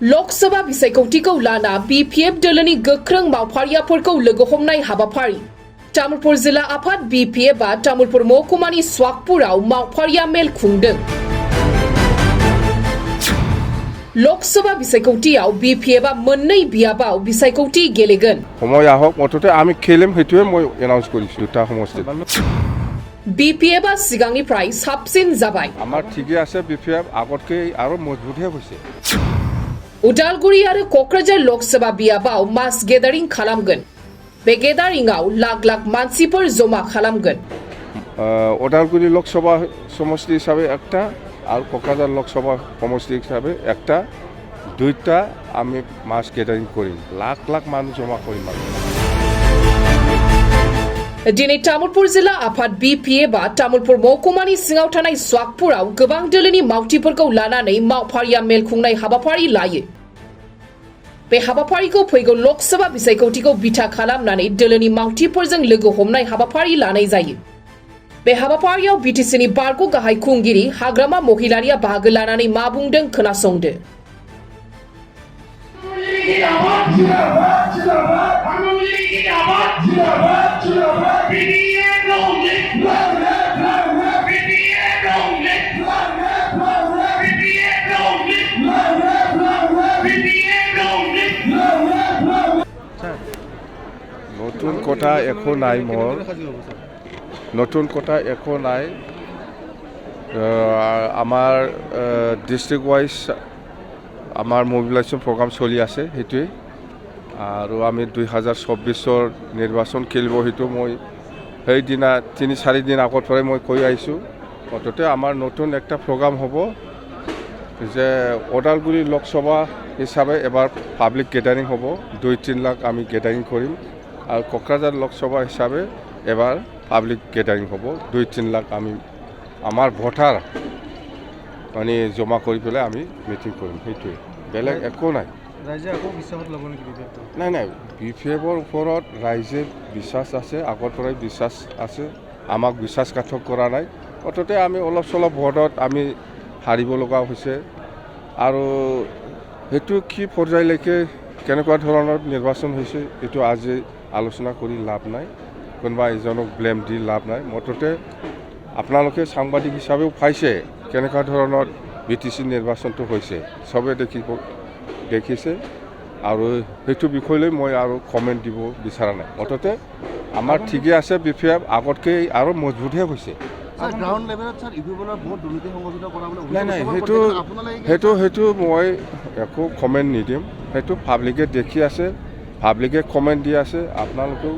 लोकसभा बिसायख'थिखौ लाना BPF दोलोनि गोख्रों मावफारियाफोरखौ लोगो हमनाय हाबाफारि तामुलपुर जिल्ला आफाद BPF आ तामुलपुर महकुमानि स्वाकपुराव मावफारिया मेल खुंदों। लोकसभा बिसायख'थियाव BPF आ मोननै बियाबाव बिसायख'थि गेलेगोन। সময় আহক মততে আমি খেলিম হেতুৱে মই এনাউন্স কৰিছো দুটা সমষ্টিত। BPF आ सिगांनिफ्राय साबसिन जाबाय। আমাৰ ঠিকই আছে BPF আগতকৈ আৰু মজবুতহে হৈছে। उदालगुरि आरो क'क्राझार लोकसभा बियाबाव मास गेदारिं खालामगोन। बे गेदारिंआव लाख लाख मानसिफोर जमा खालामगोन। उदालगुरि लोकसभा समष्टि हिसाबै একটা আর কক্সবাজার লোকসভা সমষ্টি হিসাবে একটা দুইটা আমি মাস গ্যাদারিং করিম লাখ লাখ মানুষ জমা করিম दिनै तामुलपुर जिल्ला आफाद BPF आ तामुलपुर महकुमानि सिङाव थानाय स्वाकपुराव गोबां दोलोनि मावथिफोरखौ लानानै मावफारिया मेल खुंनाय हाबाफारि लायो। बे हाबाफारिखौ फैगौ लोकसभा बिसायख'थिखौ बिथा खालामनानै दोलोनि मावथिफोरजों लोगो हमनाय हाबाफारि लानाय जायो। बे हाबाफारियाव BTCनि बारग' गाहाय खुंगिरि हाग्रामा महिलारिया बाहागो लानानै मा बुंदों खोनासंदो। নতুন কথা একো নাই মোৰ নতুন কথা একো নাই আমাৰ ডিষ্ট্ৰিক্ট ৱাইজ আমাৰ মোবিলাইজেশ্যন প্ৰগ্ৰাম চলি আছে সেইটোৱে আৰু আমি 2024 নিৰ্বাচন খেলিব সেইটো মই সেইদিনা 3-4 দিন আগৰ পৰাই মই কৈ আহিছোঁ অততে আমাৰ নতুন একটা প্ৰগ্ৰাম হ'ব যে ওদালগুৰি লোকসভা হিচাপে এবাৰ পাব্লিক গেদাৰিং হ'ব 2-3 লাখ আমি গেদাৰিং কৰিম আৰু কক্ৰাঝাৰ লোকসভা হিচাপে এবাৰ পাব্লিক গেদাৰিং হ'ব 2-3 লাখ আমি আমাৰ ভোটাৰ মানে জমা কৰি পেলাই আমি মিটিং কৰিম সেইটোৱে বেলেগ একো নাই ৰাইজে আকৌ বিশ্বাসত ল'ব নেকি নাই BPFৰ ওপৰত ৰাইজে বিশ্বাস আছে আগৰ পৰাই বিশ্বাস আছে আমাক বিশ্বাসঘাতক কৰা নাই অততে আমি অলপ চলপ ভোটত আমি হাৰিব লগা হৈছে আৰু সেইটো কি পৰ্যায়লৈকে কেনেকুৱা ধৰণৰ নিৰ্বাচন হৈছে এইটো আজি আলোচনা কৰি লাভ নাই কোনোবা এজনক ব্লেম দি লাভ নাই মততে আপোনালোকে সাংবাদিক হিচাপেও পাইছে কেনেকুৱা ধৰণৰ BTC নিৰ্বাচনটো হৈছে সবে দেখিছে আৰু সেইটো বিষয়লৈ মই আৰু কমেণ্ট দিব বিচৰা নাই মততে আমাৰ ঠিকই আছে BPF আগতকৈ আৰু মজবুতহে হৈছে গ্ৰাউণ্ড লেভেলত স্যাৰ ইভিবলৰ বহুত দুৰ্নীতি সংঘটিত কৰা নাই সেইটো মই একো কমেণ্ট নিদিম সেইটো পাব্লিকে দেখি আছে পাব্লিকে কমেণ্ট দি আছে আপোনালোকেও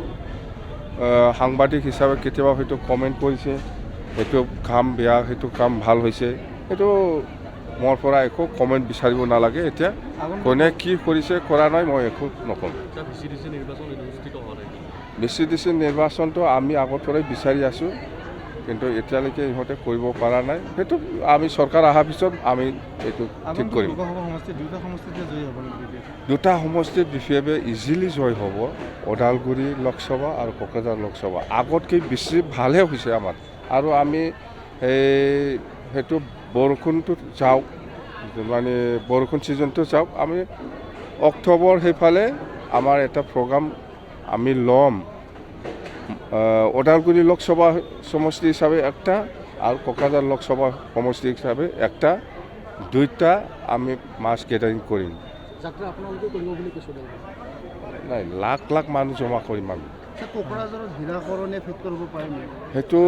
সাংবাদিক হিচাপে কেতিয়াবা হয়তো কমেণ্ট কৰিছে সেইটো কাম বেয়া সেইটো কাম ভাল হৈছে সেইটো মোৰ পৰা একো কমেণ্ট বিচাৰিব নালাগে এতিয়া কোনে কি কৰিছে কৰা নাই মই একো নকওঁ BCDC নিৰ্বাচনটো আমি আগৰ পৰাই বিচাৰি আছোঁ কিন্তু এতিয়ালৈকে ইহঁতে কৰিব পৰা নাই সেইটো আমি চৰকাৰ অহাৰ পিছত আমি এইটো ঠিক কৰিম দুটা সমষ্টিত BPF ইজিলি জয় হ'ব ওদালগুৰি লোকসভা আৰু কক্ৰাঝাৰ লোকসভা আগতকৈ বেছি ভালহে হৈছে আমাৰ আৰু আমি সেইটো বৰষুণটো যাওক মানে বৰষুণ ছিজনটো যাওক আমি অক্টোবৰ সেইফালে আমাৰ এটা প্ৰগ্ৰাম আমি ল'ম ওদালগুৰি লোকসভা সমষ্টি হিসাবে একটা আর কক্সবাজার লোকসভা সমষ্টি হিসাবে একটা দুইটা আমি মাস গ্যাদারিং করিম নাই লাখ লাখ মানুষ জমা কৰিম আমি সেইটো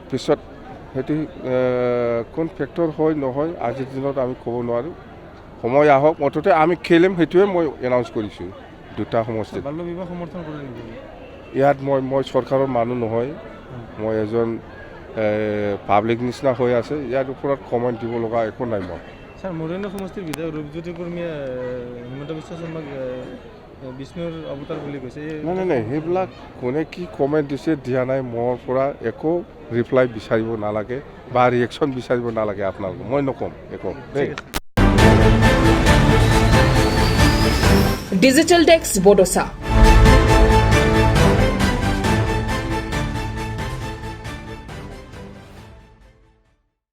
পিছত সেইটো কোন ফেক্টৰ হয় নহয় আজিৰ দিনত আমি ক'ব নোৱাৰোঁ সময় আহক মততে আমি খেলিম সেইটোৱে মই এনাউন্স কৰিছোঁ দুটা সমষ্টিত সমৰ্থন কৰে নেকি ইয়াত মই চৰকাৰৰ মানুহ নহয় মই এজন পাব্লিক নিচিনা হৈ আছে ইয়াৰ ওপৰত কমেণ্ট দিব লগা একো নাই মই স্যাৰ মৰিয়নি সমষ্টিৰ বিধায়ক ৰূপজ্যোতি কৰ্মীয়ে হিমন্ত বিশ্ব শৰ্মাক বিষ্ণুৰ অৱতাৰ বুলি কৈছে নাই সেইবিলাক কোনে কি কমেণ্ট দিছে দিয়া নাই মোৰ পৰা একো ৰিপ্লাই বিচাৰিব নালাগে বা ৰিয়েকশ্যন বিচাৰিব নালাগে আপোনালোকক মই নক'ম একো দেই ডিজিটেল ডেস্ক Bodosa।